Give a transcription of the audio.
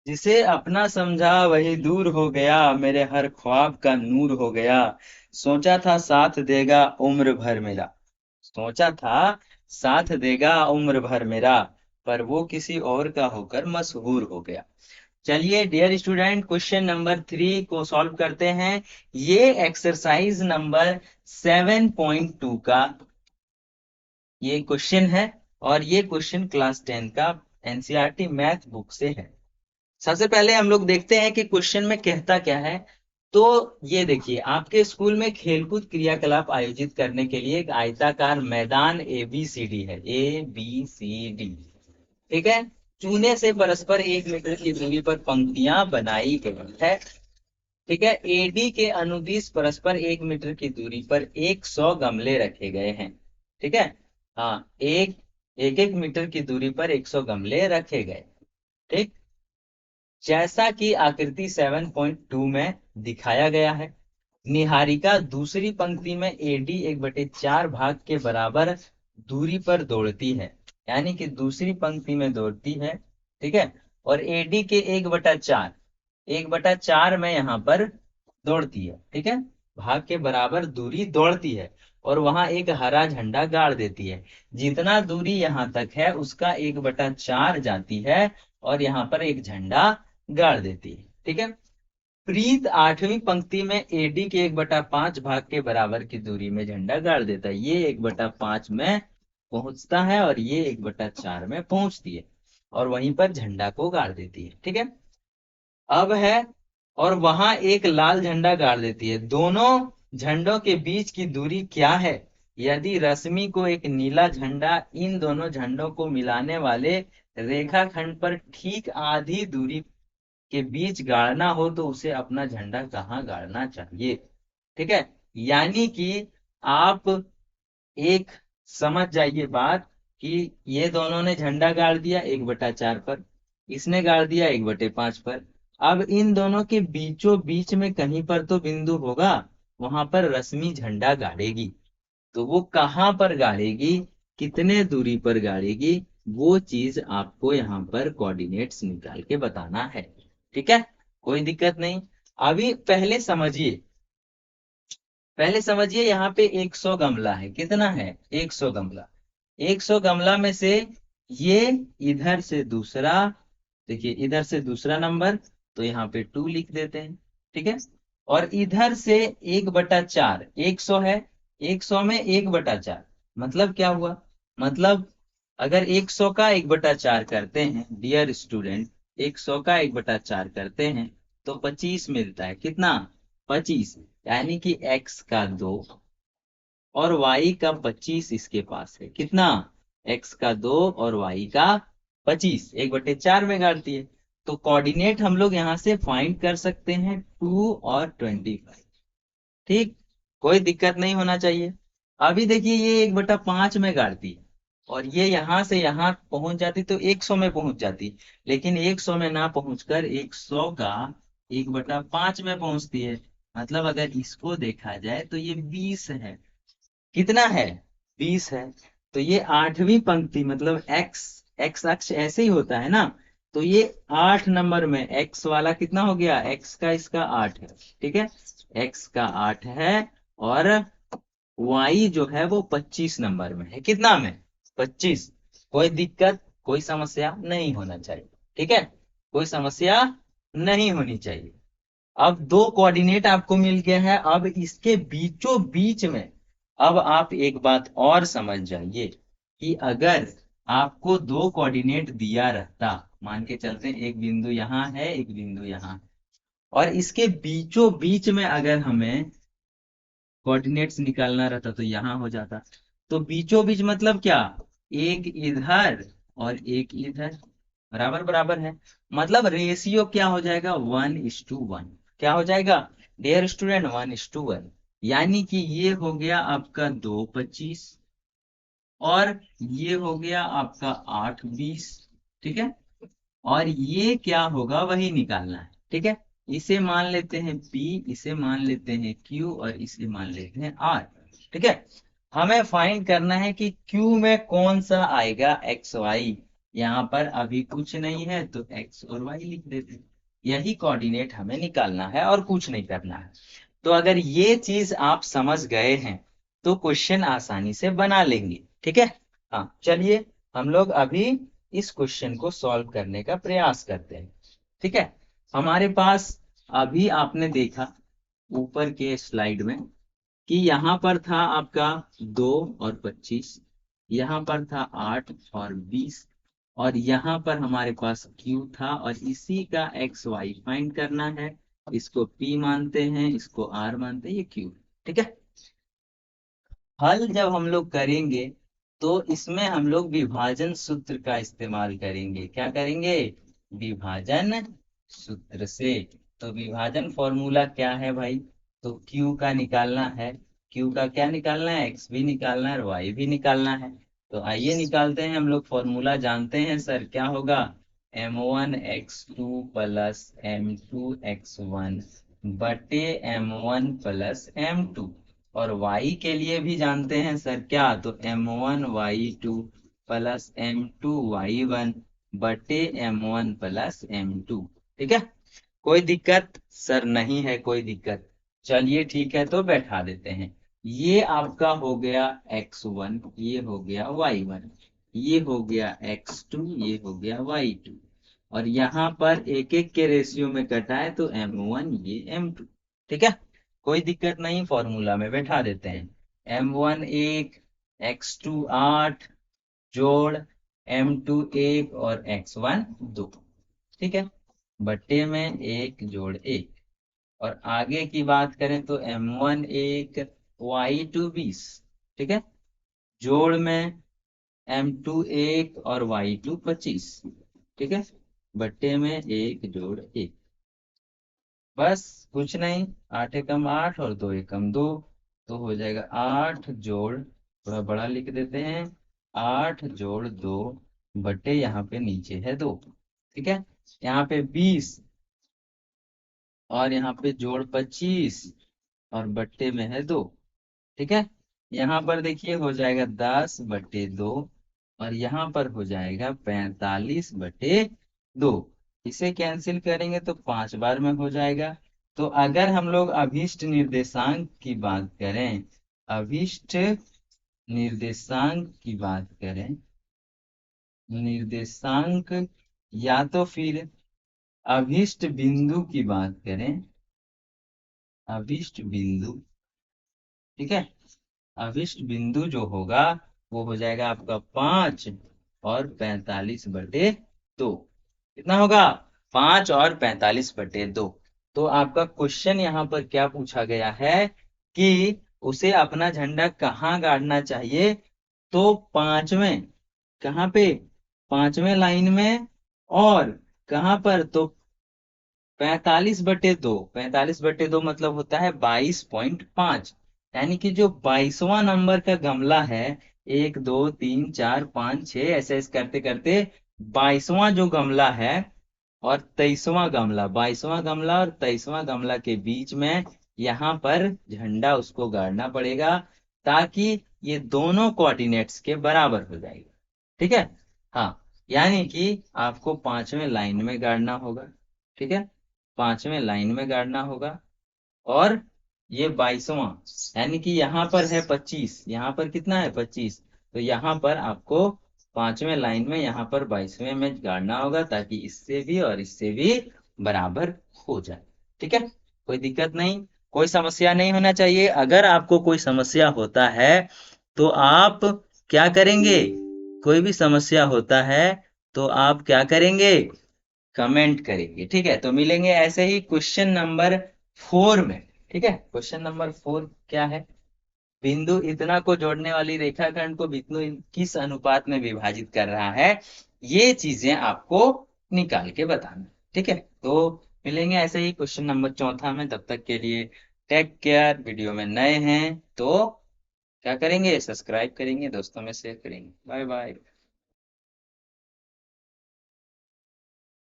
जिसे अपना समझा वही दूर हो गया, मेरे हर ख्वाब का नूर हो गया। सोचा था साथ देगा उम्र भर मेरा, सोचा था साथ देगा उम्र भर मेरा, पर वो किसी और का होकर मशहूर हो गया। चलिए डियर स्टूडेंट, क्वेश्चन नंबर 3 को सॉल्व करते हैं। ये एक्सरसाइज नंबर 7.2 का ये क्वेश्चन है, और ये क्वेश्चन क्लास 10 का एनसीईआरटी मैथ बुक से है। सबसे पहले हम लोग देखते हैं कि क्वेश्चन में कहता क्या है। तो ये देखिए, आपके स्कूल में खेलकूद क्रियाकलाप आयोजित करने के लिए एक आयताकार मैदान ए बी सी डी है, ए बी सी डी। ठीक है। चूने से परस्पर 1 मीटर की दूरी पर पंक्तियां बनाई गई है। ठीक है। एडी के अनुदिश परस्पर 1 मीटर की दूरी पर 100 गमले रखे गए हैं। ठीक है। हाँ, एक एक एक मीटर की दूरी पर 100 गमले रखे गए। ठीक। जैसा कि आकृति 7.2 में दिखाया गया है, निहारिका दूसरी पंक्ति में एडी 1/4 भाग के बराबर दूरी पर दौड़ती है, यानी कि दूसरी पंक्ति में दौड़ती है। ठीक है। और एडी के 1/4 में यहां पर दौड़ती है। ठीक है। भाग के बराबर दूरी दौड़ती है, और वहां एक हरा झंडा गाड़ देती है। जितना दूरी यहां तक है उसका 1/4 जाती है, और यहाँ पर एक झंडा गाड़ देती है। ठीक है। प्रीत 8वीं पंक्ति में एडी के 1/5 भाग के बराबर की दूरी में झंडा गाड़ देता है। ये 1/5 में पहुंचता है, और ये 1/4 में पहुंचती है, और वहीं पर झंडा को गाड़ देती है। ठीक है। अब है, और वहां एक लाल झंडा गाड़ देती है। दोनों झंडों के बीच की दूरी क्या है? यदि रश्मि को एक नीला झंडा इन दोनों झंडों को मिलाने वाले रेखाखंड पर ठीक आधी दूरी के बीच गाड़ना हो तो उसे अपना झंडा कहाँ गाड़ना चाहिए? ठीक है। यानी कि आप एक समझ जाइए बात, कि ये दोनों ने झंडा गाड़ दिया 1/4 पर, इसने गाड़ दिया 1/5 पर। अब इन दोनों के बीचों बीच में कहीं पर तो बिंदु होगा, वहां पर रश्मि झंडा गाड़ेगी। तो वो कहां पर गाड़ेगी, कितने दूरी पर गाड़ेगी, वो चीज आपको यहाँ पर कोऑर्डिनेट्स निकाल के बताना है। ठीक है। कोई दिक्कत नहीं। अभी पहले समझिए यहाँ पे 100 गमला है। कितना है? 100 गमला। 100 गमला में से ये इधर से दूसरा, देखिए इधर से दूसरा नंबर, तो यहाँ पे 2 लिख देते हैं। ठीक है। और इधर से 1/4, 100 है, 100 में 1/4 मतलब क्या हुआ? मतलब अगर 100 का 1/4 करते हैं डियर स्टूडेंट, 100 का 1/4 करते हैं तो 25 मिलता है। कितना? 25। यानी कि x का 2 और y का 25 इसके पास है। कितना? x का 2 और y का 25 1/4 में गाड़ती है। तो कोऑर्डिनेट हम लोग यहां से फाइंड कर सकते हैं 2 और 25। ठीक। कोई दिक्कत नहीं होना चाहिए। अभी देखिए, ये 1/5 में गाड़ती है, और ये यहां से यहां पहुंच जाती तो 100 में पहुंच जाती, लेकिन 100 में ना पहुंचकर 100 का 1/5 में पहुंचती है। मतलब अगर इसको देखा जाए तो ये 20 है। कितना है? 20 है। तो ये 8वीं पंक्ति, मतलब एक्स, एक्स अक्ष ऐसे ही होता है ना, तो ये 8 नंबर में एक्स वाला कितना हो गया? एक्स का इसका 8 है। ठीक है। एक्स का 8 है, और वाई जो है वो 25 नंबर में है। कितना में? 25। कोई दिक्कत, कोई समस्या नहीं होना चाहिए। ठीक है। कोई समस्या नहीं होनी चाहिए। अब दो कोऑर्डिनेट आपको मिल गया है। अब इसके बीचों बीच में, अब आप एक बात और समझ जाइए, कि अगर आपको दो कोऑर्डिनेट दिया रहता, मान के चलते हैं एक बिंदु यहाँ है, एक बिंदु यहाँ है, और इसके बीचों बीच में अगर हमें कोऑर्डिनेट्स निकालना रहता तो यहाँ हो जाता। तो बीचों बीच मतलब क्या? एक इधर और एक इधर, बराबर बराबर है। मतलब रेशियो क्या हो जाएगा? 1:1। क्या हो जाएगा डियर स्टूडेंट? 1:1। यानी कि ये हो गया आपका 2:25, और ये हो गया आपका 8:20। ठीक है। और ये क्या होगा वही निकालना है। ठीक है। इसे मान लेते हैं P, इसे मान लेते हैं Q, और इसे मान लेते हैं R। ठीक है। हमें फाइंड करना है कि Q में कौन सा आएगा XY, यहाँ पर अभी कुछ नहीं है तो x और y लिख देते हैं। यही कोऑर्डिनेट हमें निकालना है और कुछ नहीं करना है। तो अगर ये चीज आप समझ गए हैं तो क्वेश्चन आसानी से बना लेंगे। ठीक है। हाँ चलिए हम लोग अभी इस क्वेश्चन को सॉल्व करने का प्रयास करते हैं। ठीक है। हमारे पास अभी आपने देखा ऊपर के स्लाइड में कि यहाँ पर था आपका 2 और 25, यहाँ पर था 8 और 20, और यहाँ पर हमारे पास Q था और इसी का एक्स वाई फाइंड करना है। इसको P मानते हैं, इसको R मानते हैं, ये Q। ठीक है। हल जब हम लोग करेंगे तो इसमें हम लोग विभाजन सूत्र का इस्तेमाल करेंगे। क्या करेंगे? विभाजन सूत्र से। तो विभाजन फॉर्मूला क्या है भाई? तो Q का निकालना है। Q का क्या निकालना है? X भी निकालना है और Y भी निकालना है। तो आइए निकालते हैं। हम लोग फॉर्मूला जानते हैं सर, क्या होगा? m1x2 प्लस m2x1 बटे m1 प्लस m2। और y के लिए भी जानते हैं सर, क्या? तो m1y2 प्लस m2y1 बटे m1 प्लस m2। ठीक है। कोई दिक्कत सर? नहीं है कोई दिक्कत। चलिए ठीक है, तो बैठा देते हैं। ये आपका हो गया x1, ये हो गया y1, ये हो गया x2, ये हो गया y2। और यहाँ पर एक एक के रेशियो में कटा है तो m1 ये m2। ठीक है। कोई दिक्कत नहीं, फॉर्मूला में बैठा देते हैं। m1 1, x2 8 जोड़ m2 1 और x1 2। ठीक है। बट्टे में 1 जोड़ 1। और आगे की बात करें तो m1 1, y2 20। ठीक है। जोड़ में m2 1 और y2 25। ठीक है। बट्टे में 1 जोड़ 1। बस कुछ नहीं, 8 एकम 8 और 2 एकम 2, तो हो जाएगा 8 जोड़, थोड़ा बड़ा लिख देते हैं, 8 जोड़ 2 बटे यहाँ पे नीचे है 2। ठीक है। यहाँ पे 20 और यहाँ पे जोड़ 25 और बट्टे में है 2। ठीक है। यहाँ पर देखिए हो जाएगा 10/2 और यहाँ पर हो जाएगा 45/2। इसे कैंसिल करेंगे तो 5 बार में हो जाएगा। तो अगर हम लोग अभिष्ट निर्देशांक की बात करें, अभिष्ट निर्देशांक की बात करें, निर्देशांक या तो फिर अभिष्ट बिंदु की बात करें, अभिष्ट बिंदु। ठीक है। अभिष्ट बिंदु जो होगा वो हो जाएगा आपका 5 और 45/2। कितना होगा? 5 और 45/2। तो आपका क्वेश्चन यहाँ पर क्या पूछा गया है कि उसे अपना झंडा कहाँ गाड़ना चाहिए? तो पांचवें, कहाँ पे? पांचवें लाइन में। और कहाँ पर? तो 45/2। 45/2 मतलब होता है 22.5। यानी कि जो 22वां नंबर का गमला है, 1 2 3 4 5 6 ऐसे ऐसे करते करते 22वां जो गमला है और 23वां गमला, 22वां गमला और 23वां गमला के बीच में यहाँ पर झंडा उसको गाड़ना पड़ेगा, ताकि ये दोनों कोऑर्डिनेट्स के बराबर हो जाएगा। ठीक है। हाँ, यानी कि आपको पांचवें लाइन में गाड़ना होगा। ठीक है। पांचवें लाइन में गाड़ना होगा। और ये 22वां, यानी कि यहाँ पर है 25, यहाँ पर कितना है? 25। तो यहाँ पर आपको पांचवें लाइन में यहाँ पर 22वें में गाड़ना होगा, ताकि इससे भी और इससे भी बराबर हो जाए। ठीक है। कोई दिक्कत नहीं, कोई समस्या नहीं होना चाहिए। अगर आपको कोई समस्या होता है तो आप क्या करेंगे? कोई भी समस्या होता है तो आप क्या करेंगे? कमेंट करेंगे। ठीक है। तो मिलेंगे ऐसे ही क्वेश्चन नंबर 4 में। ठीक है। क्वेश्चन नंबर 4 क्या है? बिंदु इतना को जोड़ने वाली रेखाखंड को बिंदु किस अनुपात में विभाजित कर रहा है, ये चीजें आपको निकाल के बताना। ठीक है। तो मिलेंगे ऐसे ही क्वेश्चन नंबर 4 में। तब तक के लिए टेक केयर। वीडियो में नए हैं तो क्या करेंगे? सब्सक्राइब करेंगे, दोस्तों में शेयर करेंगे। Bye bye.